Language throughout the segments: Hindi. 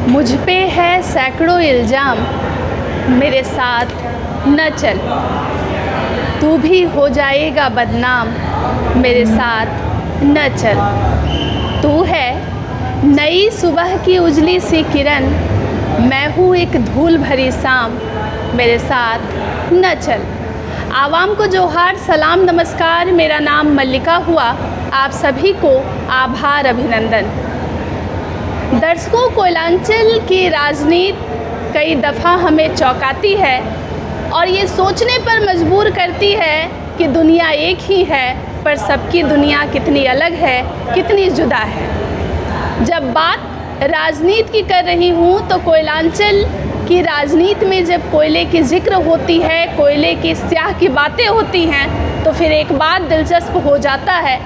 मुझ पे है सैकड़ों इल्ज़ाम, मेरे साथ न चल। तू भी हो जाएगा बदनाम, मेरे साथ न चल। तू है नई सुबह की उजली सी किरण, मैं हूँ एक धूल भरी शाम, मेरे साथ न चल। आवाम को जोहार, सलाम, नमस्कार। मेरा नाम मल्लिका हुआ। आप सभी को आभार, अभिनंदन। दर्शकों, कोयलांचल की राजनीति कई दफ़ा हमें चौंकाती है और ये सोचने पर मजबूर करती है कि दुनिया एक ही है, पर सबकी दुनिया कितनी अलग है, कितनी जुदा है। जब बात राजनीति की कर रही हूँ तो कोयलांचल की राजनीति में जब कोयले की जिक्र होती है, कोयले की स्याह की बातें होती हैं, तो फिर एक बात दिलचस्प हो जाता है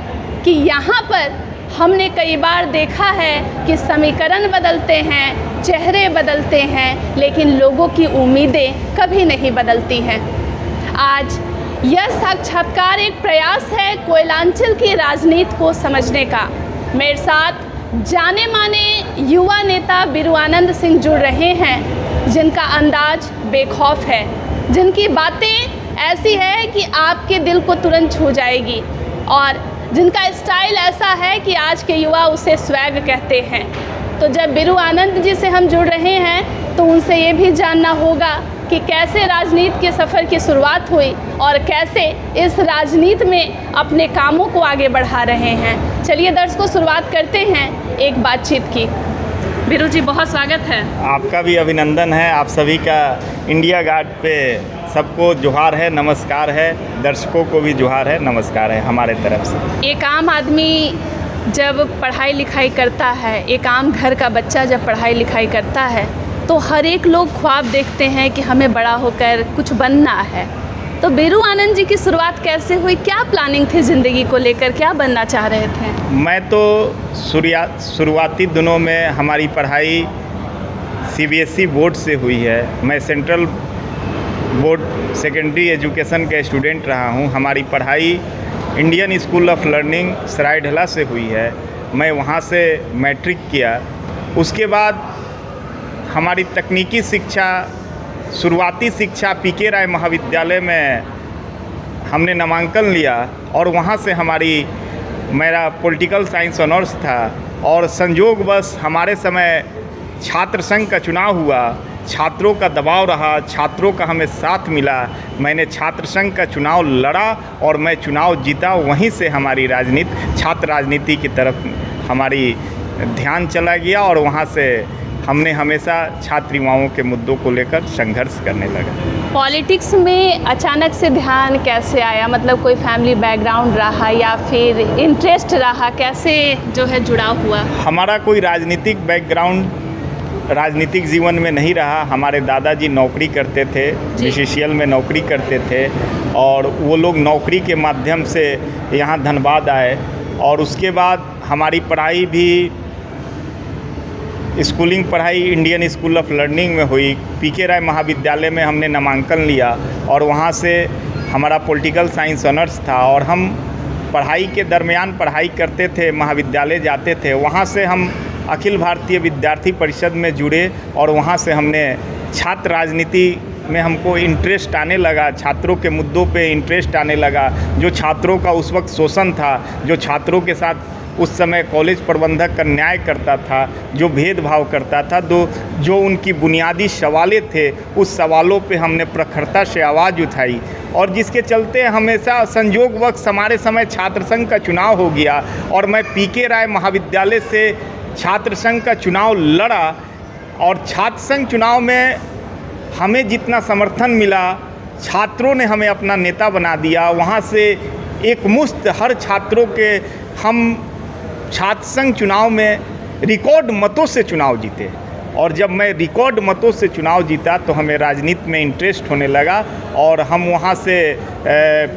कि यहाँ पर हमने कई बार देखा है कि समीकरण बदलते हैं, चेहरे बदलते हैं, लेकिन लोगों की उम्मीदें कभी नहीं बदलती हैं। आज यह साक्षात्कार एक प्रयास है कोयलांचल की राजनीति को समझने का। मेरे साथ जाने माने युवा नेता बीरू आनंद सिंह जुड़ रहे हैं, जिनका अंदाज बेखौफ है, जिनकी बातें ऐसी है कि आपके दिल को तुरंत छू जाएगी और जिनका स्टाइल ऐसा है कि आज के युवा उसे स्वैग कहते हैं। तो जब बीरू आनंद जी से हम जुड़ रहे हैं तो उनसे ये भी जानना होगा कि कैसे राजनीति के सफ़र की शुरुआत हुई और कैसे इस राजनीति में अपने कामों को आगे बढ़ा रहे हैं। चलिए दर्शकों, शुरुआत करते हैं एक बातचीत की। बीरू जी, बहुत स्वागत है। आपका भी अभिनंदन है। आप सभी का इंडिया गार्ड पे सबको जोहार है, नमस्कार है। दर्शकों को भी जोहार है, नमस्कार है हमारे तरफ से। एक आम आदमी जब पढ़ाई लिखाई करता है, एक आम घर का बच्चा जब पढ़ाई लिखाई करता है, तो हर एक लोग ख्वाब देखते हैं कि हमें बड़ा होकर कुछ बनना है। तो बीरू आनंद जी की शुरुआत कैसे हुई? क्या प्लानिंग थी ज़िंदगी को लेकर? क्या बनना चाह रहे थे? मैं तो शुरुआती दिनों में हमारी पढ़ाई CBSE बोर्ड से हुई है। मैं सेंट्रल बोर्ड सेकेंडरी एजुकेशन का स्टूडेंट रहा हूँ। हमारी पढ़ाई इंडियन स्कूल ऑफ लर्निंग सरायढला से हुई है। मैं वहाँ से मैट्रिक किया। उसके बाद हमारी तकनीकी शिक्षा, शुरुआती शिक्षा PK राय महाविद्यालय में हमने नामांकन लिया और वहाँ से मेरा पॉलिटिकल साइंस ऑनर्स था। और संयोगवश हमारे समय छात्र संघ का चुनाव हुआ, छात्रों का दबाव रहा, छात्रों का हमें साथ मिला। मैंने छात्र संघ का चुनाव लड़ा और मैं चुनाव जीता। वहीं से हमारी राजनीति, छात्र राजनीति की तरफ हमारी ध्यान चला गया और वहाँ से हमने हमेशा छात्र युवाओं के मुद्दों को लेकर संघर्ष करने लगा। पॉलिटिक्स में अचानक से ध्यान कैसे आया? मतलब कोई फैमिली बैकग्राउंड रहा या फिर इंटरेस्ट रहा? कैसे जो है जुड़ाव हुआ? हमारा कोई राजनीतिक बैकग्राउंड राजनीतिक जीवन में नहीं रहा। हमारे दादाजी नौकरी करते थे, BCCL में नौकरी करते थे और वो लोग नौकरी के माध्यम से यहाँ धनबाद आए। और उसके बाद हमारी पढ़ाई भी, स्कूलिंग पढ़ाई इंडियन स्कूल ऑफ लर्निंग में हुई। PK राय महाविद्यालय में हमने नामांकन लिया और वहाँ से हमारा पॉलिटिकल साइंस ऑनर्स था। और हम पढ़ाई के दरमियान पढ़ाई करते थे, महाविद्यालय जाते थे। वहाँ से हम अखिल भारतीय विद्यार्थी परिषद में जुड़े और वहाँ से हमने छात्र राजनीति में हमको इंटरेस्ट आने लगा, छात्रों के मुद्दों पे इंटरेस्ट आने लगा। जो छात्रों का उस वक्त शोषण था, जो छात्रों के साथ उस समय कॉलेज प्रबंधक अन्याय करता था, जो भेदभाव करता था, जो उनकी बुनियादी सवालें थे, उस सवालों पे हमने प्रखरता से आवाज़ उठाई। और जिसके चलते हमेशा संयोगवश हमारे समय छात्र संघ का चुनाव हो गया और मैं PK राय महाविद्यालय से छात्र संघ का चुनाव लड़ा। और छात्र संघ चुनाव में हमें जितना समर्थन मिला, छात्रों ने हमें अपना नेता बना दिया। वहाँ से एक मुश्त हर छात्रों के हम छात्र संघ चुनाव में रिकॉर्ड मतों से चुनाव जीते। और जब मैं रिकॉर्ड मतों से चुनाव जीता तो हमें राजनीति में इंटरेस्ट होने लगा और हम वहाँ से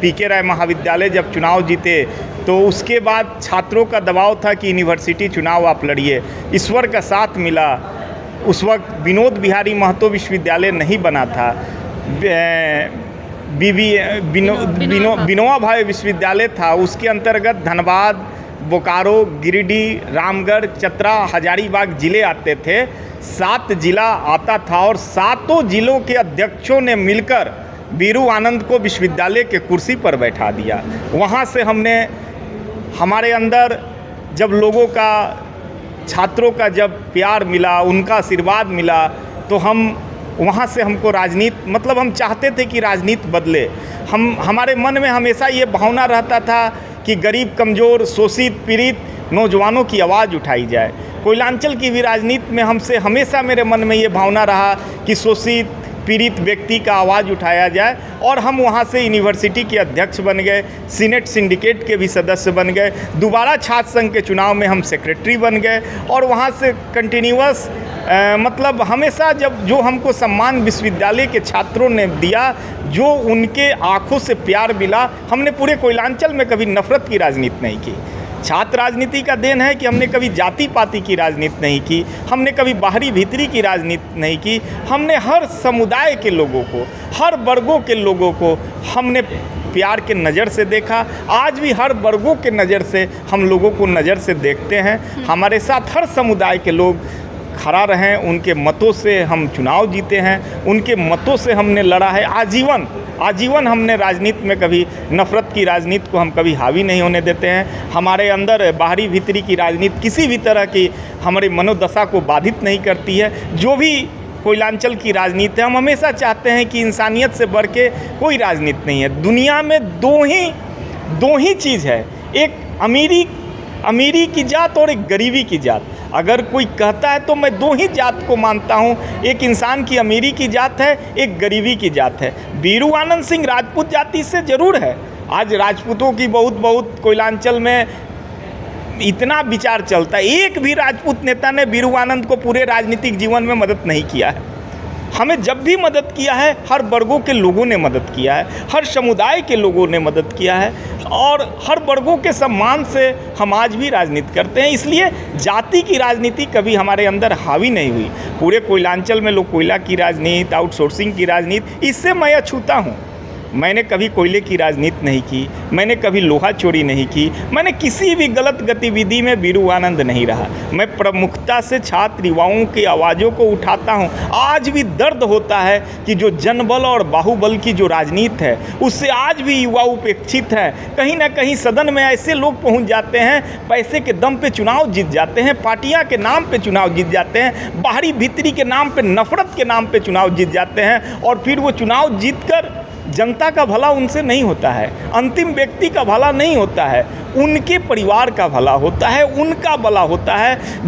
PK राय महाविद्यालय जब चुनाव जीते तो उसके बाद छात्रों का दबाव था कि यूनिवर्सिटी चुनाव आप लड़िए। ईश्वर का साथ मिला। उस वक्त विनोद बिहारी महतो विश्वविद्यालय नहीं बना था, विनोबा भावे विश्वविद्यालय था। उसके अंतर्गत धनबाद, बोकारो, गिरिडीह, रामगढ़, चतरा, हजारीबाग ज़िले आते थे। 7 जिला आता था और 7 जिलों के अध्यक्षों ने मिलकर बीरू आनंद को विश्वविद्यालय के कुर्सी पर बैठा दिया। वहाँ से हमने, हमारे अंदर जब लोगों का, छात्रों का जब प्यार मिला, उनका आशीर्वाद मिला, तो हम वहाँ से हमको राजनीति, मतलब हम चाहते थे कि राजनीति बदले। हमारे मन में हमेशा ये भावना रहता था कि गरीब, कमज़ोर, शोषित, पीड़ित नौजवानों की आवाज़ उठाई जाए। कोयलांचल की भी राजनीति में हमसे हमेशा मेरे मन में ये भावना रहा कि शोषित, पीड़ित व्यक्ति का आवाज़ उठाया जाए, और हम वहाँ से यूनिवर्सिटी के अध्यक्ष बन गए, सीनेट सिंडिकेट के भी सदस्य बन गए, दोबारा छात्र संघ के चुनाव में हम सेक्रेटरी बन गए, और वहाँ से कंटिन्यूअस मतलब हमेशा जब जो हमको सम्मान विश्वविद्यालय के छात्रों ने दिया, जो उनके आंखों से प्यार मिला, हमने पूरे कोयलांचल में कभी नफरत की राजनीति नहीं की। छात्र राजनीति का देन है कि हमने कभी जाति पाति की राजनीति नहीं की, हमने कभी बाहरी भीतरी की राजनीति नहीं की। हमने हर समुदाय के लोगों को, हर वर्गों के लोगों को हमने प्यार के नज़र से देखा। आज भी हर वर्गों के नज़र से हम लोगों को नज़र से देखते हैं। हमारे साथ हर समुदाय के लोग खड़ा रहें, उनके मतों से हम चुनाव जीते हैं, उनके मतों से हमने लड़ा है। आजीवन हमने राजनीति में कभी नफ़रत की राजनीति को हम कभी हावी नहीं होने देते हैं। हमारे अंदर बाहरी भीतरी की राजनीति किसी भी तरह की हमारी मनोदशा को बाधित नहीं करती है। जो भी कोयलांचल की राजनीति है, हम हमेशा चाहते हैं कि इंसानियत से बढ़ के कोई राजनीति नहीं है। दुनिया में दो ही चीज़ है, एक अमीरी की जात और एक गरीबी की जात। अगर कोई कहता है तो मैं 2 ही जात को मानता हूँ, एक इंसान की अमीरी की जात है, एक गरीबी की जात है। बीरू आनंद सिंह राजपूत जाति से ज़रूर है। आज राजपूतों की बहुत कोयलांचल में इतना विचार चलता है, एक भी राजपूत नेता ने बीरू आनंद को पूरे राजनीतिक जीवन में मदद नहीं किया है। हमें जब भी मदद किया है, हर वर्गों के लोगों ने मदद किया है, हर समुदाय के लोगों ने मदद किया है, और हर वर्गों के सम्मान से हम आज भी राजनीति करते हैं। इसलिए जाति की राजनीति कभी हमारे अंदर हावी नहीं हुई। पूरे कोयलांचल में लोग कोयला की राजनीति, आउटसोर्सिंग की राजनीति, इससे मैं अछूता हूँ। मैंने कभी कोयले की राजनीति नहीं की, मैंने कभी लोहा चोरी नहीं की, मैंने किसी भी गलत गतिविधि में बीरू आनंद नहीं रहा। मैं प्रमुखता से छात्र युवाओं की आवाज़ों को उठाता हूं। आज भी दर्द होता है कि जो जनबल और बाहुबल की जो राजनीति है, उससे आज भी युवा उपेक्षित है। कहीं ना कहीं सदन में ऐसे लोग पहुंच जाते हैं, पैसे के दम पे चुनाव जीत जाते हैं, पार्टियां के नाम पे चुनाव जीत जाते हैं, बाहरी भीतरी के नाम पे, नफरत के नाम पे चुनाव जीत जाते हैं, और फिर वो चुनाव जीतकर जनता का भला उनसे नहीं होता है, अंतिम व्यक्ति का भला नहीं होता है, उनके परिवार का भला होता है, उनका भला होता है।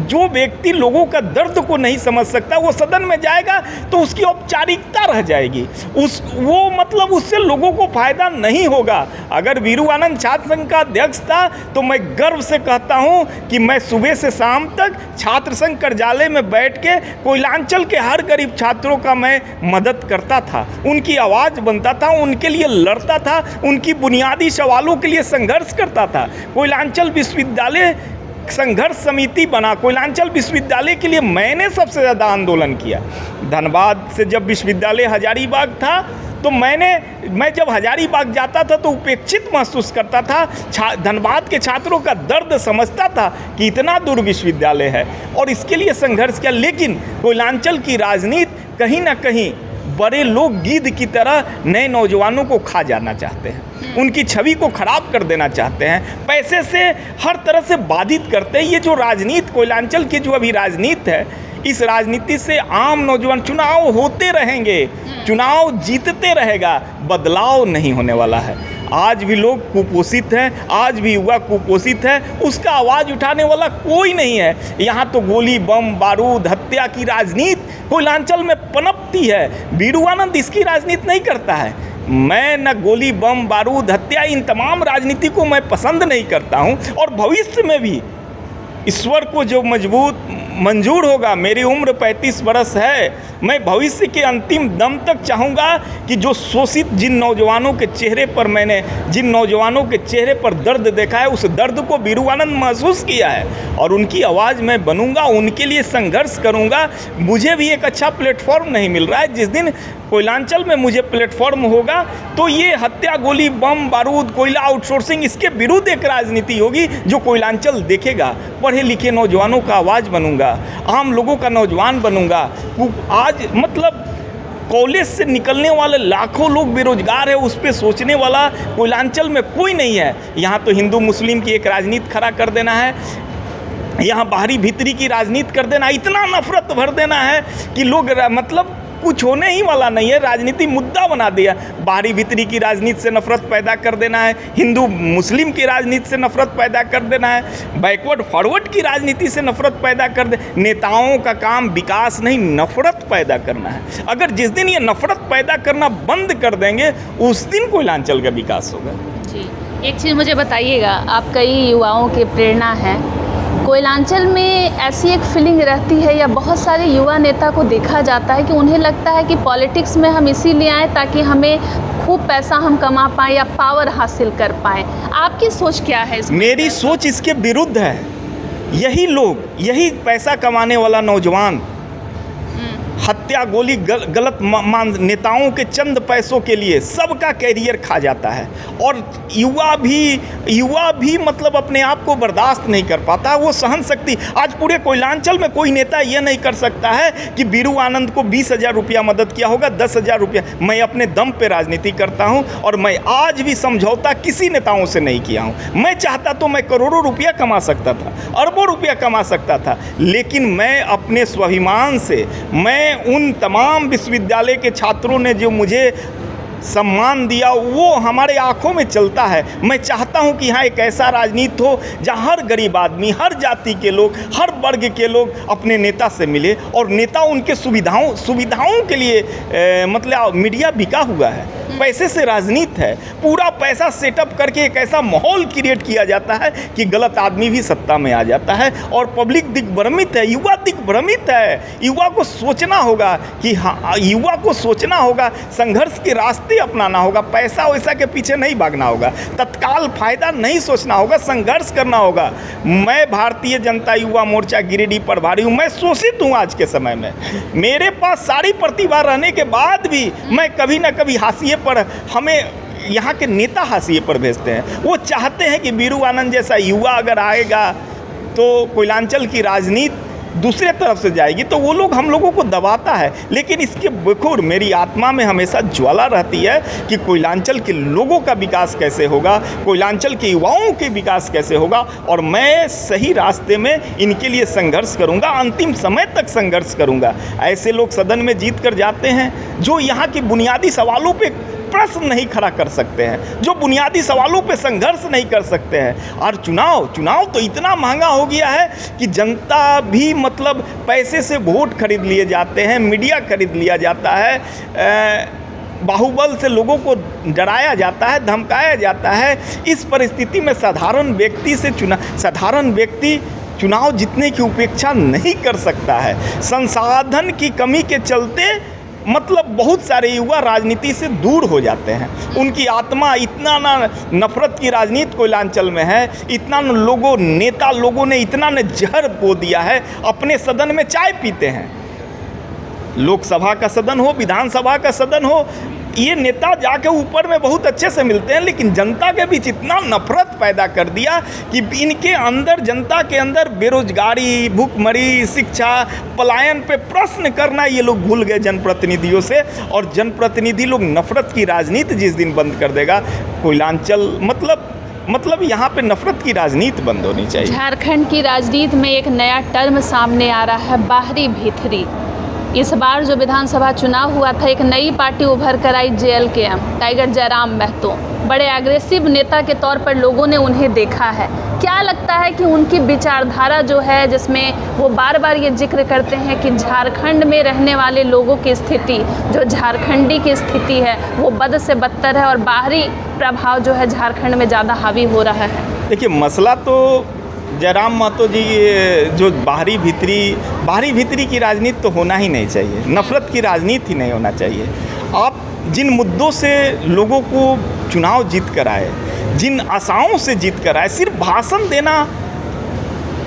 जो व्यक्ति लोगों का दर्द को नहीं समझ सकता, वो सदन में जाएगा तो उसकी औपचारिकता रह जाएगी, वो मतलब उससे लोगों को फायदा नहीं होगा। अगर बीरू आनंद छात्र संघ का अध्यक्ष था तो मैं गर्व से कहता हूं कि मैं सुबह से शाम तक छात्र संघ कार्यालय में बैठ के कोयलांचल के हर गरीब छात्रों का मैं मदद करता था, उनकी आवाज़ बनता था, उनके लिए लड़ता था, उनकी बुनियादी सवालों के लिए संघर्ष करता था। कोयलांचल विश्वविद्यालय संघर्ष समिति बना, कोयलांचल विश्वविद्यालय के लिए मैंने सबसे ज़्यादा आंदोलन किया। धनबाद से जब विश्वविद्यालय हजारीबाग था तो मैं जब हजारीबाग जाता था तो उपेक्षित महसूस करता था। धनबाद के छात्रों का दर्द समझता था कि इतना दूर विश्वविद्यालय है, और इसके लिए संघर्ष किया। लेकिन कोयलांचल की राजनीति कहीं ना कहीं बड़े लोग गिद्ध की तरह नए नौजवानों को खा जाना चाहते हैं, उनकी छवि को खराब कर देना चाहते हैं, पैसे से हर तरह से बाधित करते हैं। ये जो राजनीति, कोयलांचल की जो अभी राजनीति है, इस राजनीति से आम नौजवान, चुनाव होते रहेंगे, चुनाव जीतते रहेगा, बदलाव नहीं होने वाला है। आज भी लोग कुपोषित हैं, आज भी युवा कुपोषित है, उसका आवाज़ उठाने वाला कोई नहीं है। यहाँ तो गोली, बम, बारूद, हत्या की राजनीति कोयलांचल में पनपती है। बीरू आनंद इसकी राजनीति नहीं करता है। मैं न गोली, बम, बारूद, हत्या, इन तमाम राजनीति को मैं पसंद नहीं करता हूँ, और भविष्य में भी ईश्वर को जो मंजूर होगा, मेरी उम्र 35 बरस है, मैं भविष्य के अंतिम दम तक चाहूँगा कि जो शोषित जिन नौजवानों के चेहरे पर दर्द देखा है, उस दर्द को बीरू आनंद महसूस किया है, और उनकी आवाज़ मैं बनूंगा, उनके लिए संघर्ष करूंगा। मुझे भी एक अच्छा प्लेटफॉर्म नहीं मिल रहा है। जिस दिन कोयलांचल में मुझे प्लेटफॉर्म होगा तो ये हत्या, गोली, बम, बारूद, कोयला आउटसोर्सिंग, इसके विरुद्ध एक राजनीति होगी जो कोयलांचल देखेगा। पढ़े लिखे नौजवानों का आवाज़ बनूंगा, आम लोगों का नौजवान बनूंगा। आज मतलब कॉलेज से निकलने वाले लाखों लोग बेरोजगार है, उस पर सोचने वाला कोयलांचल में कोई नहीं है। यहाँ तो हिंदू मुस्लिम की एक राजनीति खड़ा कर देना है, यहाँ बाहरी भीतरी की राजनीति कर देना, इतना नफरत भर देना है कि लोग मतलब कुछ होने ही वाला नहीं है। राजनीति मुद्दा बना दिया, बाहरी भीतरी की राजनीति से नफरत पैदा कर देना है, हिंदू मुस्लिम की राजनीति से नफरत पैदा कर देना है, बैकवर्ड फॉरवर्ड की राजनीति से नफरत पैदा कर दे। नेताओं का काम विकास नहीं, नफरत पैदा करना है। अगर जिस दिन ये नफरत पैदा करना बंद कर देंगे उस दिन कोयलांचल का विकास होगा। जी, एक चीज़ मुझे बताइएगा, आप कई युवाओं के प्रेरणा हैं, कोयलांचल में ऐसी एक फीलिंग रहती है या बहुत सारे युवा नेता को देखा जाता है कि उन्हें लगता है कि पॉलिटिक्स में हम इसीलिए आए ताकि हमें खूब पैसा हम कमा पाएँ या पावर हासिल कर पाएँ। आपकी सोच क्या है इसमें? मेरी सोच इसके विरुद्ध है। यही लोग, यही पैसा कमाने वाला नौजवान हत्या, गोली, गलत नेताओं के चंद पैसों के लिए सबका कैरियर खा जाता है। और युवा भी मतलब अपने आप को बर्दाश्त नहीं कर पाता। वो सहन शक्ति, आज पूरे कोयलांचल में कोई नेता ये नहीं कर सकता है कि बीरू आनंद को 20,000 रुपया मदद किया होगा, 10,000 रुपया। मैं अपने दम पे राजनीति करता हूँ और मैं आज भी समझौता किसी नेताओं से नहीं किया हूँ। मैं चाहता तो मैं करोड़ों रुपया कमा सकता था, अरबों रुपया कमा सकता था, लेकिन मैं अपने स्वाभिमान से, मैं उन तमाम विश्वविद्यालय के छात्रों ने जो मुझे सम्मान दिया वो हमारे आंखों में चलता है। मैं चाहता हूं कि यहाँ एक ऐसा राजनीति हो जहाँ हर गरीब आदमी, हर जाति के लोग, हर वर्ग के लोग अपने नेता से मिले और नेता उनके सुविधाओं के लिए मतलब मीडिया बिका हुआ है, पैसे से राजनीति है, पूरा पैसा सेटअप करके एक ऐसा माहौल क्रिएट किया जाता है कि गलत आदमी भी सत्ता में आ जाता है और पब्लिक दिग्भ्रमित है, युवा दिग्भ्रमित है। युवा को सोचना होगा कि हाँ, युवा को सोचना होगा, संघर्ष के रास्ते अपनाना होगा, पैसा वैसा के पीछे नहीं भागना होगा, तत्काल फायदा नहीं सोचना होगा, संघर्ष करना होगा। मैं भारतीय जनता युवा मोर्चा गिरिडीह प्रभारी हूँ, मैं शोषित हूँ आज के समय में। मेरे पास सारी प्रतिभा रहने के बाद भी मैं कभी ना कभी हाशिए पर, हमें यहाँ के नेता हाशिए पर भेजते हैं। वो चाहते हैं कि बीरू आनंद जैसा युवा अगर आएगा तो कोयलांचल की राजनीति दूसरे तरफ से जाएगी, तो वो लोग हम लोगों को दबाता है। लेकिन इसके बखूर मेरी आत्मा में हमेशा ज्वाला रहती है कि कोयलांचल के लोगों का विकास कैसे होगा, कोयलांचल के युवाओं के विकास कैसे होगा, और मैं सही रास्ते में इनके लिए संघर्ष करूंगा, अंतिम समय तक संघर्ष करूंगा। ऐसे लोग सदन में जीत कर जाते हैं जो यहाँ के बुनियादी सवालों पे प्रश्न नहीं खड़ा कर सकते हैं, जो बुनियादी सवालों पे संघर्ष नहीं कर सकते हैं। और चुनाव तो इतना महंगा हो गया है कि जनता भी मतलब पैसे से वोट खरीद लिए जाते हैं, मीडिया खरीद लिया जाता है, बाहुबल से लोगों को डराया जाता है, धमकाया जाता है। इस परिस्थिति में साधारण व्यक्ति चुनाव जीतने की उपेक्षा नहीं कर सकता है। संसाधन की कमी के चलते मतलब बहुत सारे युवा राजनीति से दूर हो जाते हैं। उनकी आत्मा इतना ना नफरत की राजनीति कोयलांचल में है, इतना नेता लोगों ने इतना न जहर बो दिया है, अपने सदन में चाय पीते हैं। लोकसभा का सदन हो, विधानसभा का सदन हो, ये नेता जाके ऊपर में बहुत अच्छे से मिलते हैं, लेकिन जनता के बीच इतना नफरत पैदा कर दिया कि इनके अंदर, जनता के अंदर बेरोजगारी, भूखमरी, शिक्षा, पलायन पे प्रश्न करना ये लोग भूल गए जनप्रतिनिधियों से। और जनप्रतिनिधि लोग नफरत की राजनीति जिस दिन बंद कर देगा, कोयलांचल मतलब यहाँ पे नफरत की राजनीति बंद होनी चाहिए। झारखंड की राजनीति में एक नया टर्म सामने आ रहा है, बाहरी भीतरी। इस बार जो विधानसभा चुनाव हुआ था, एक नई पार्टी उभर कर आई, JLKM, टाइगर जयराम महतो। बड़े एग्रेसिव नेता के तौर पर लोगों ने उन्हें देखा है। क्या लगता है कि उनकी विचारधारा जो है, जिसमें वो बार बार ये जिक्र करते हैं कि झारखंड में रहने वाले लोगों की स्थिति, जो झारखंडी की स्थिति है, वो बद से बदतर है और बाहरी प्रभाव जो है झारखंड में ज़्यादा हावी हो रहा है? देखिए, मसला तो जयराम महतो जी, जो बाहरी भीतरी की राजनीति तो होना ही नहीं चाहिए, नफरत की राजनीति ही नहीं होना चाहिए। आप जिन मुद्दों से लोगों को चुनाव जीत कर आए, जिन आशाओं से जीत कर आए, सिर्फ भाषण देना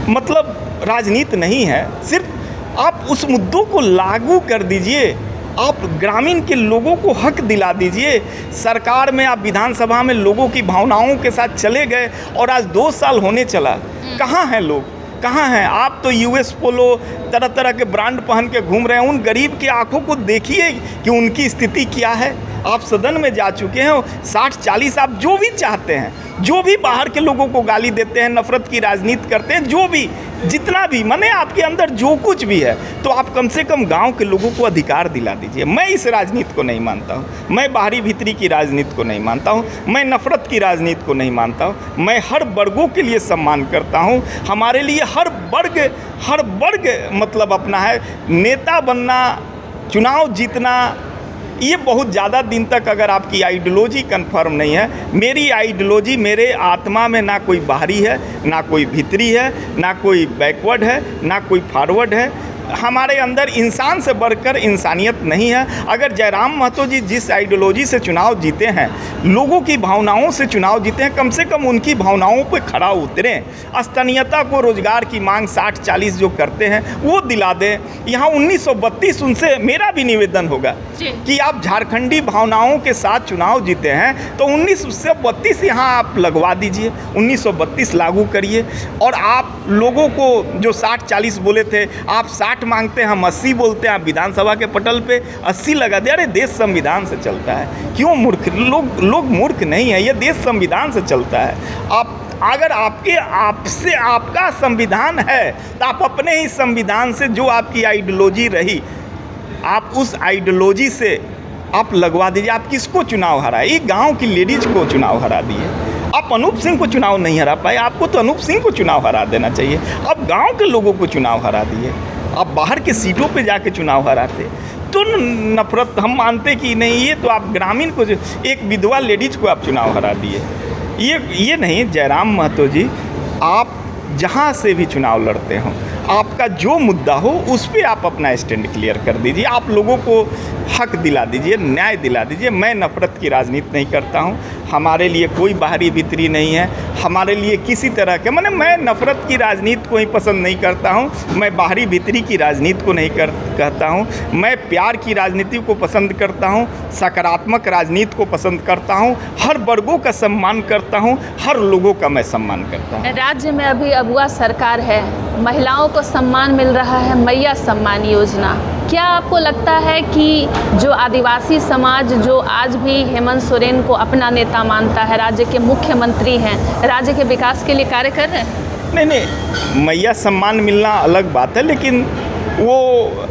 मतलब राजनीति नहीं है। सिर्फ आप उस मुद्दों को लागू कर दीजिए, आप ग्रामीण के लोगों को हक दिला दीजिए। सरकार में आप विधानसभा में लोगों की भावनाओं के साथ चले गए और आज 2 साल होने चला, कहाँ हैं लोग, कहाँ हैं आप? तो यूएस पोलो तरह तरह के ब्रांड पहन के घूम रहे हैं। उन गरीब की आंखों को देखिए कि उनकी स्थिति क्या है। आप सदन में जा चुके हैं, 60-40 आप जो भी चाहते हैं, जो भी बाहर के लोगों को गाली देते हैं, नफरत की राजनीति करते हैं, जो भी जितना भी माने आपके अंदर जो कुछ भी है, तो आप कम से कम गांव के लोगों को अधिकार दिला दीजिए। मैं इस राजनीति को नहीं मानता हूँ, मैं बाहरी भीतरी की राजनीति को नहीं मानता हूँ, मैं नफरत की राजनीति को नहीं मानता हूँ। मैं हर वर्गों के लिए सम्मान करता हूँ। हमारे लिए हर वर्ग मतलब अपना है। नेता बनना, चुनाव जीतना, ये बहुत ज़्यादा दिन तक अगर आपकी आइडियोलॉजी कंफर्म नहीं है। मेरी आइडियोलॉजी, मेरे आत्मा में ना कोई बाहरी है, ना कोई भीतरी है, ना कोई बैकवर्ड है, ना कोई फॉरवर्ड है। हमारे अंदर इंसान से बढ़कर इंसानियत नहीं है। अगर जयराम महतो जी जिस आइडियोलॉजी से चुनाव जीते हैं, लोगों की भावनाओं से चुनाव जीते हैं, कम से कम उनकी भावनाओं पर खड़ा उतरें। स्थानीयता को, रोजगार की मांग 60-40 जो करते हैं वो दिला दें। यहाँ 1932 उनसे मेरा भी निवेदन होगा कि आप झारखंडी भावनाओं के साथ चुनाव जीते हैं तो 1932 यहाँ आप लगवा दीजिए, 1932 लागू करिए। और आप लोगों को जो 60-40 बोले थे, आप 60 मांगते हैं, हम 80 बोलते हैं। आप विधानसभा के पटल पे 80 लगा दे। अरे देश संविधान से चलता है, क्यों मूर्ख लोग मूर्ख नहीं है, ये देश संविधान से चलता है। आप अगर आपसे आपका संविधान है तो आप अपने ही संविधान से जो आपकी आइडियोलॉजी रही, आप उस आइडियोलॉजी से आप लगवा दीजिए। आप किसको चुनाव हराए? एक गांव की लेडीज को चुनाव हरा दिए। आप अनूप सिंह को चुनाव नहीं हरा पाए, आपको तो अनूप सिंह को चुनाव हरा देना चाहिए। अब गांव के लोगों को चुनाव हरा दिए। आप बाहर के सीटों पे जाके चुनाव हराते तो नफरत हम मानते कि नहीं, ये तो आप ग्रामीण को, एक विधवा लेडीज को आप चुनाव हरा दिए। ये नहीं। जयराम महतो जी, आप जहाँ से भी चुनाव लड़ते हो, आपका जो मुद्दा हो उस पर आप अपना स्टैंड क्लियर कर दीजिए। आप लोगों को हक दिला दीजिए, न्याय दिला दीजिए। मैं नफरत की राजनीति नहीं करता हूँ। हमारे लिए कोई बाहरी भीतरी नहीं है। हमारे लिए किसी तरह के मैं नफरत की राजनीति को ही पसंद नहीं करता हूँ। मैं बाहरी भीतरी की राजनीति को नहीं कहता हूँ। मैं प्यार की राजनीति को पसंद करता हूँ, सकारात्मक राजनीति को पसंद करता हूँ, हर वर्गों का सम्मान करता हूँ, हर लोगों का मैं सम्मान करता हूँ। राज्य में अभी अगुआ सरकार है, महिलाओं को सम्मान मिल रहा है, मैया सम्मान योजना। क्या आपको लगता है कि जो आदिवासी समाज जो आज भी हेमंत सोरेन को अपना नेता मानता है, राज्य के मुख्यमंत्री हैं, राज्य के विकास के लिए कार्य कर रहे हैं? नहीं, मैया सम्मान मिलना अलग बात है, लेकिन वो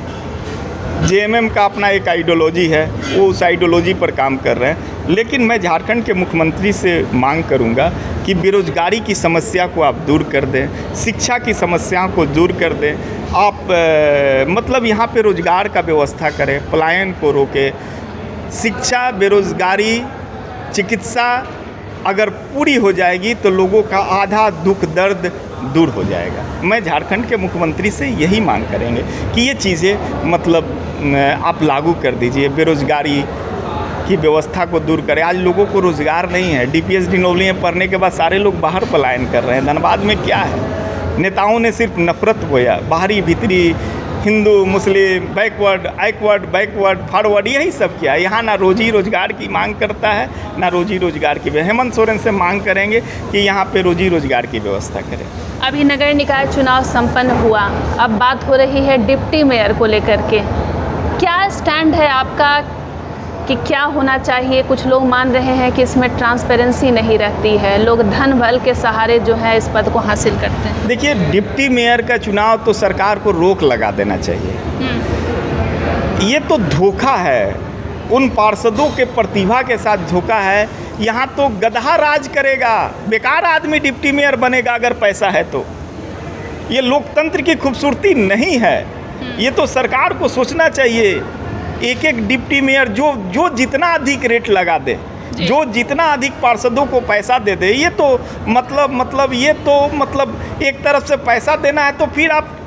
जेएमएम का अपना एक आइडियोलॉजी है, वो उस आइडियोलॉजी पर काम कर रहे हैं। लेकिन मैं झारखंड के मुख्यमंत्री से मांग करूंगा कि बेरोजगारी की समस्या को आप दूर कर दें, शिक्षा की समस्याओं को दूर कर दें। आप मतलब यहाँ पे रोजगार का व्यवस्था करें, पलायन को रोकें। शिक्षा, बेरोजगारी, चिकित्सा अगर पूरी हो जाएगी तो लोगों का आधा दुख दर्द दूर हो जाएगा। मैं झारखंड के मुख्यमंत्री से यही मांग करेंगे कि ये चीज़ें मतलब आप लागू कर दीजिए। बेरोजगारी की व्यवस्था को दूर करें। आज लोगों को रोज़गार नहीं है। डीपीएस डिनोवली में पढ़ने के बाद सारे लोग बाहर पलायन कर रहे हैं। धनबाद में क्या है? नेताओं ने सिर्फ नफरत बोया, बाहरी भीतरी, हिंदू मुस्लिम, बैकवर्ड फॉरवर्ड, यही सब किया। यहाँ ना रोजी रोजगार की मांग करता है, ना रोजी रोजगार की। हेमंत सोरेन से मांग करेंगे कि यहाँ पे रोजी रोजगार की व्यवस्था करें। अभी नगर निकाय चुनाव संपन्न हुआ, अब बात हो रही है डिप्टी मेयर को लेकर के। क्या स्टैंड है आपका कि क्या होना चाहिए? कुछ लोग मान रहे हैं कि इसमें ट्रांसपेरेंसी नहीं रहती है, लोग धन बल के सहारे जो है इस पद को हासिल करते हैं। देखिए, डिप्टी मेयर का चुनाव तो सरकार को रोक लगा देना चाहिए। ये तो धोखा है, उन पार्षदों के प्रतिभा के साथ धोखा है। यहाँ तो गधा राज करेगा, बेकार आदमी डिप्टी मेयर बनेगा अगर पैसा है तो। ये लोकतंत्र की खूबसूरती नहीं है। ये तो सरकार को सोचना चाहिए। एक एक डिप्टी मेयर जो जितना अधिक रेट लगा दे, जो जितना अधिक पार्षदों को पैसा दे दे, ये तो मतलब एक तरफ से पैसा देना है। तो फिर आप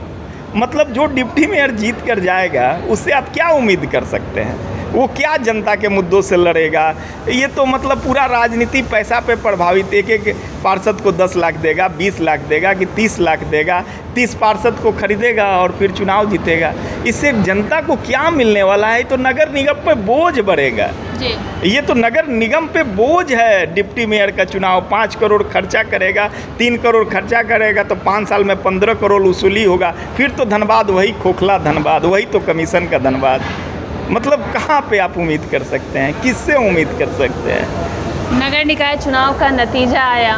मतलब जो डिप्टी मेयर जीत कर जाएगा उससे आप क्या उम्मीद कर सकते हैं? वो क्या जनता के मुद्दों से लड़ेगा? ये तो मतलब पूरा राजनीति पैसा पे प्रभावित। एक एक पार्षद को 10 लाख देगा, 20 लाख देगा कि 30 लाख देगा, 30 पार्षद को खरीदेगा और फिर चुनाव जीतेगा। इससे जनता को क्या मिलने वाला है? तो नगर निगम पे बोझ बढ़ेगा जी। ये तो नगर निगम पे बोझ है। डिप्टी मेयर का चुनाव 5 करोड़ खर्चा करेगा, 3 करोड़ खर्चा करेगा तो 5 साल में 15 करोड़ वसूली होगा। फिर तो धनबाद वही खोखला धनबाद, वही तो कमीशन का धनबाद। मतलब कहाँ पे आप उम्मीद कर सकते हैं? किससे उम्मीद कर सकते हैं? नगर निकाय चुनाव का नतीजा आया,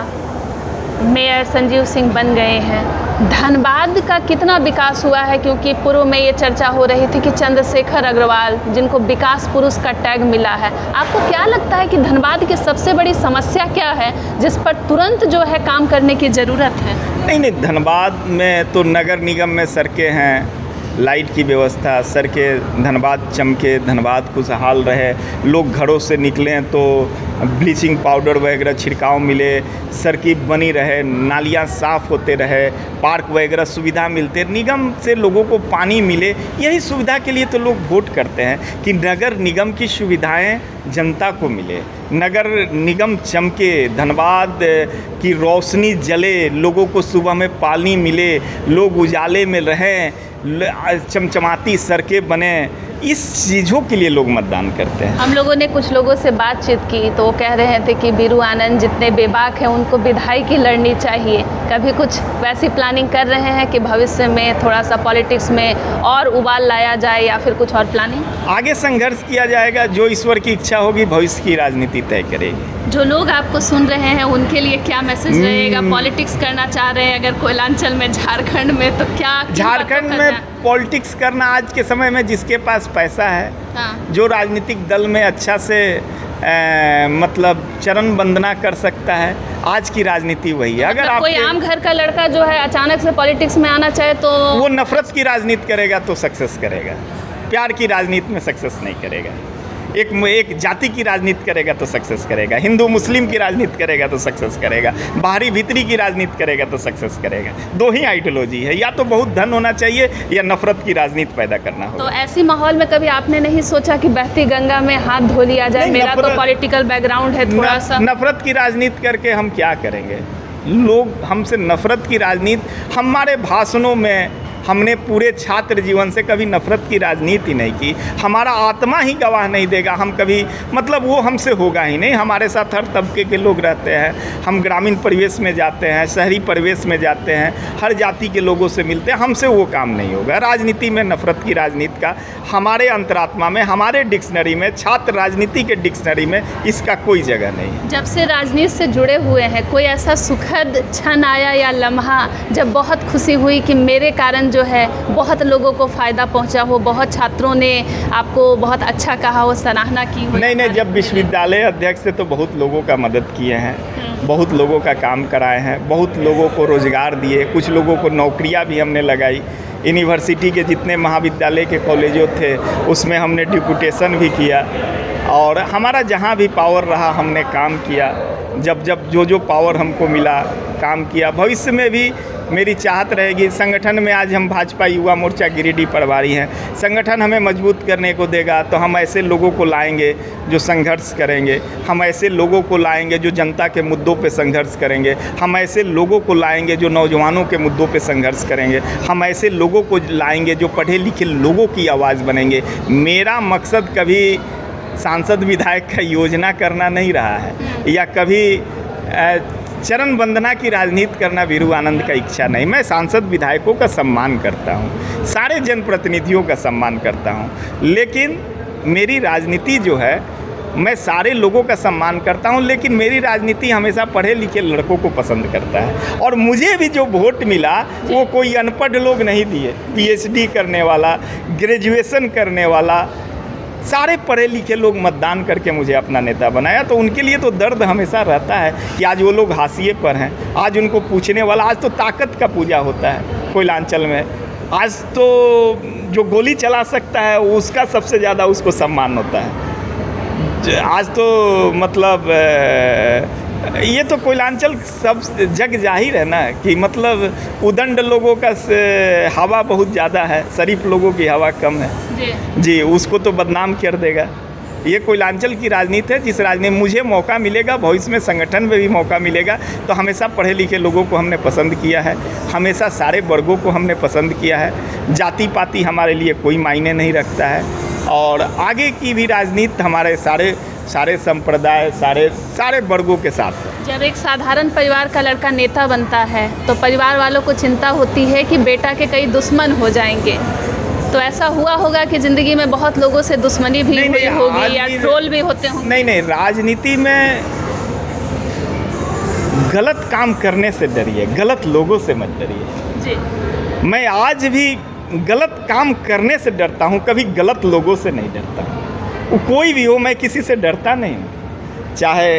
मेयर संजीव सिंह बन गए हैं। धनबाद का कितना विकास हुआ है? क्योंकि पूर्व में ये चर्चा हो रही थी कि चंद्रशेखर अग्रवाल, जिनको विकास पुरुष का टैग मिला है, आपको क्या लगता है कि धनबाद की सबसे बड़ी समस्या क्या है जिस पर तुरंत जो है काम करने की ज़रूरत है? नहीं, धनबाद में तो नगर निगम में सड़कें हैं, लाइट की व्यवस्था, सड़कें, धनबाद चमके, धनबाद खुशहाल रहे, लोग घरों से निकलें तो ब्लीचिंग पाउडर वगैरह छिड़काव मिले, सड़कें बनी रहे, नालियाँ साफ़ होते रहे, पार्क वगैरह सुविधा मिलते, निगम से लोगों को पानी मिले। यही सुविधा के लिए तो लोग वोट करते हैं कि नगर निगम की सुविधाएं जनता को मिले, नगर निगम चमके, धनबाद की रोशनी जले, लोगों को सुबह में पानी मिले, लोग उजाले में रहें, चमचमाती सड़कें बने। इस चीज़ों के लिए लोग मतदान करते हैं। हम लोगों ने कुछ लोगों से बातचीत की तो वो कह रहे थे कि बीरू आनंद जितने बेबाक हैं उनको विधायकी लड़नी चाहिए। कभी कुछ वैसी प्लानिंग कर रहे हैं कि भविष्य में थोड़ा सा पॉलिटिक्स में और उबाल लाया जाए या फिर कुछ और प्लानिंग? आगे संघर्ष किया जाएगा, जो ईश्वर की इच्छा होगी भविष्य की राजनीति तय करेगी। जो लोग आपको सुन रहे हैं उनके लिए क्या मैसेज रहेगा? पॉलिटिक्स करना चाह रहे हैं अगर कोयलांचल में, झारखंड में, तो क्या झारखंड में पॉलिटिक्स करना आज के समय में जिसके पास पैसा है, हाँ। जो राजनीतिक दल में अच्छा से मतलब चरण वंदना कर सकता है, आज की राजनीति वही है। अगर आप कोई आम घर का लड़का जो है अचानक से पॉलिटिक्स में आना चाहे तो वो नफरत की राजनीति करेगा तो सक्सेस करेगा, प्यार की राजनीति में सक्सेस नहीं करेगा। एक जाति की राजनीति करेगा तो सक्सेस करेगा, हिंदू मुस्लिम की राजनीति करेगा तो सक्सेस करेगा, बाहरी भीतरी की राजनीति करेगा तो सक्सेस करेगा। दो ही आइडियोलॉजी है, या तो बहुत धन होना चाहिए या नफरत की राजनीति पैदा करना होगा। तो ऐसी माहौल में कभी आपने नहीं सोचा कि बहती गंगा में हाथ धो लिया जाए? मेरा तो पॉलिटिकल बैकग्राउंड है थोड़ा सा। नफरत की राजनीति करके हम क्या करेंगे? लोग हमसे नफरत की राजनीति, हमारे भाषणों में हमने पूरे छात्र जीवन से कभी नफरत की राजनीति नहीं की। हमारा आत्मा ही गवाह नहीं देगा, हम कभी मतलब वो हमसे होगा ही नहीं। हमारे साथ हर तबके के लोग रहते हैं, हम ग्रामीण परिवेश में जाते हैं, शहरी परिवेश में जाते हैं, हर जाति के लोगों से मिलते हैं, हमसे वो काम नहीं होगा। राजनीति में नफरत की राजनीति का हमारे अंतरात्मा में, हमारे डिक्शनरी में, छात्र राजनीति के डिक्शनरी में इसका कोई जगह नहीं है। जब से राजनीति से जुड़े हुए हैं, कोई ऐसा सुखद क्षण आया या लम्हा जब बहुत खुशी हुई कि मेरे कारण जो है बहुत लोगों को फ़ायदा पहुंचा हो, बहुत छात्रों ने आपको बहुत अच्छा कहा हो, सराहना की हो? नहीं, जब विश्वविद्यालय अध्यक्ष से तो बहुत लोगों का मदद किए हैं, बहुत लोगों का काम कराए हैं, बहुत लोगों को रोज़गार दिए, कुछ लोगों को नौकरियां भी हमने लगाई। यूनिवर्सिटी के जितने महाविद्यालय के कॉलेजों थे उसमें हमने डिप्यूटेशन भी किया, और हमारा जहाँ भी पावर रहा हमने काम किया। जब जो पावर हमको मिला काम किया। भविष्य में भी मेरी चाहत रहेगी, संगठन में आज हम भाजपा युवा मोर्चा गिरिडीह प्रभारी हैं, संगठन हमें मजबूत करने को देगा तो हम ऐसे लोगों को लाएंगे जो संघर्ष करेंगे, हम ऐसे लोगों को लाएंगे जो जनता के मुद्दों पे संघर्ष करेंगे, हम ऐसे लोगों को लाएंगे जो नौजवानों के मुद्दों पे संघर्ष करेंगे, हम ऐसे लोगों को लाएंगे जो पढ़े लिखे लोगों की आवाज़ बनेंगे। मेरा मकसद कभी सांसद विधायक का योजना करना नहीं रहा है, या कभी चरण वंदना की राजनीति करना बीरू आनंद का इच्छा नहीं। मैं सांसद विधायकों का सम्मान करता हूँ, सारे जनप्रतिनिधियों का सम्मान करता हूँ, लेकिन मेरी राजनीति जो है, मैं सारे लोगों का सम्मान करता हूं, लेकिन मेरी राजनीति हमेशा पढ़े लिखे लड़कों को पसंद करता है। और मुझे भी जो वोट मिला वो कोई अनपढ़ लोग नहीं दिए, पीएचडी करने वाला, ग्रेजुएशन करने वाला, सारे पढ़े लिखे लोग मतदान करके मुझे अपना नेता बनाया। तो उनके लिए तो दर्द हमेशा रहता है कि आज वो लोग हाशिए पर हैं, आज उनको पूछने वाला, आज तो ताकत का पूजा होता है कोयलांचल में, आज तो जो गोली चला सकता है उसका सबसे ज़्यादा उसको सम्मान होता है। आज तो मतलब ये तो कोयलांचल सब जग जाहिर है ना कि मतलब उदंड लोगों का हवा बहुत ज़्यादा है, शरीफ लोगों की हवा कम है जी, उसको तो बदनाम कर देगा। ये कोयलांचल की राजनीति है, जिस राजनीति में मुझे मौका मिलेगा, भविष्य में संगठन में भी मौका मिलेगा, तो हमेशा पढ़े लिखे लोगों को हमने पसंद किया है, हमेशा सारे वर्गों को हमने पसंद किया है। जाति पाति हमारे लिए कोई मायने नहीं रखता है, और आगे की भी राजनीति हमारे सारे संप्रदाय, सारे वर्गों के साथ है। जब एक साधारण परिवार का लड़का नेता बनता है तो परिवार वालों को चिंता होती है कि बेटा के कई दुश्मन हो जाएंगे, तो ऐसा हुआ होगा कि ज़िंदगी में बहुत लोगों से दुश्मनी भी हुई होगी या ट्रोल भी होते होंगे? नहीं, राजनीति में गलत काम करने से डरिए, गलत लोगों से मत डरिए जी। मैं आज भी गलत काम करने से डरता हूँ, कभी गलत लोगों से नहीं डरता। वो कोई भी हो, मैं किसी से डरता नहीं हूँ, चाहे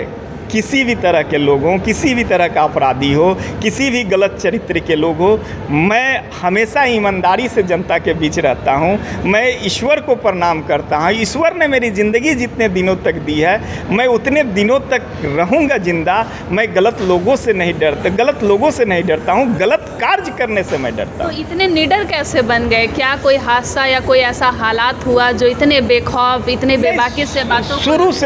किसी भी तरह के लोग हों, किसी भी तरह का अपराधी हो, किसी भी गलत चरित्र के लोग हो, मैं हमेशा ईमानदारी से जनता के बीच रहता हूँ। मैं ईश्वर को प्रणाम करता हूँ। ईश्वर ने मेरी ज़िंदगी जितने दिनों तक दी है, मैं उतने दिनों तक रहूँगा जिंदा। मैं गलत लोगों से नहीं डरता हूँ, गलत कार्य करने से मैं डरता हूँ। तो इतने निडर कैसे बन गए? क्या कोई हादसा या कोई ऐसा हालात हुआ जो इतने बेखौफ, इतने बेबाकी से बातों?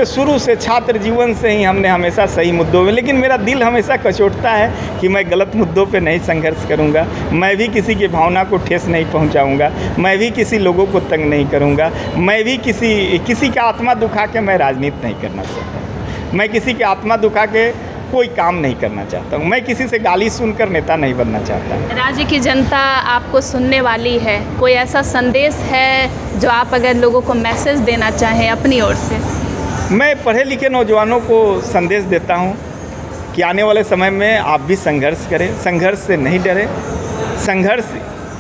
शुरू से छात्र जीवन से ही हमने हमेशा सही मुद्दों में, लेकिन मेरा दिल हमेशा कचोटता है कि मैं गलत मुद्दों पे नहीं संघर्ष करूंगा। मैं भी किसी की भावना को ठेस नहीं पहुंचाऊंगा, मैं भी किसी लोगों को तंग नहीं करूंगा, मैं भी किसी का आत्मा दुखा के मैं राजनीति नहीं करना चाहता। मैं किसी की आत्मा दुखा के कोई काम नहीं करना चाहता हूँ। मैं किसी से गाली सुनकर नेता नहीं बनना चाहता। राज्य की जनता आपको सुनने वाली है, कोई ऐसा संदेश है जो आप अगर लोगों को मैसेज देना चाहें अपनी ओर से? मैं पढ़े लिखे नौजवानों को संदेश देता हूं कि आने वाले समय में आप भी संघर्ष करें, संघर्ष से नहीं डरें। संघर्ष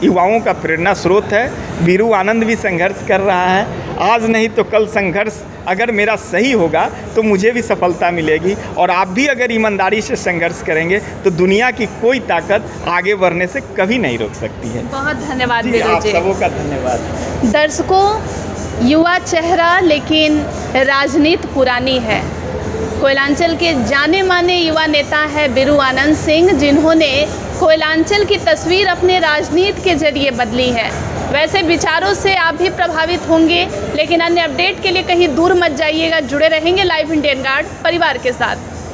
युवाओं का प्रेरणा स्रोत है। वीरू आनंद भी संघर्ष कर रहा है। आज नहीं तो कल संघर्ष अगर मेरा सही होगा तो मुझे भी सफलता मिलेगी, और आप भी अगर ईमानदारी से संघर्ष करेंगे तो दुनिया की कोई ताकत आगे बढ़ने से कभी नहीं रोक सकती है। बहुत धन्यवाद वीरू आप जी। सबों का धन्यवाद। दर्शकों, युवा चेहरा लेकिन राजनीति पुरानी है। कोयलांचल के जाने माने युवा नेता है वीरू आनंद सिंह, जिन्होंने कोयलांचल की तस्वीर अपने राजनीति के जरिए बदली है। वैसे विचारों से आप भी प्रभावित होंगे, लेकिन अन्य अपडेट के लिए कहीं दूर मत जाइएगा। जुड़े रहेंगे लाइव इंडियन गार्ड परिवार के साथ।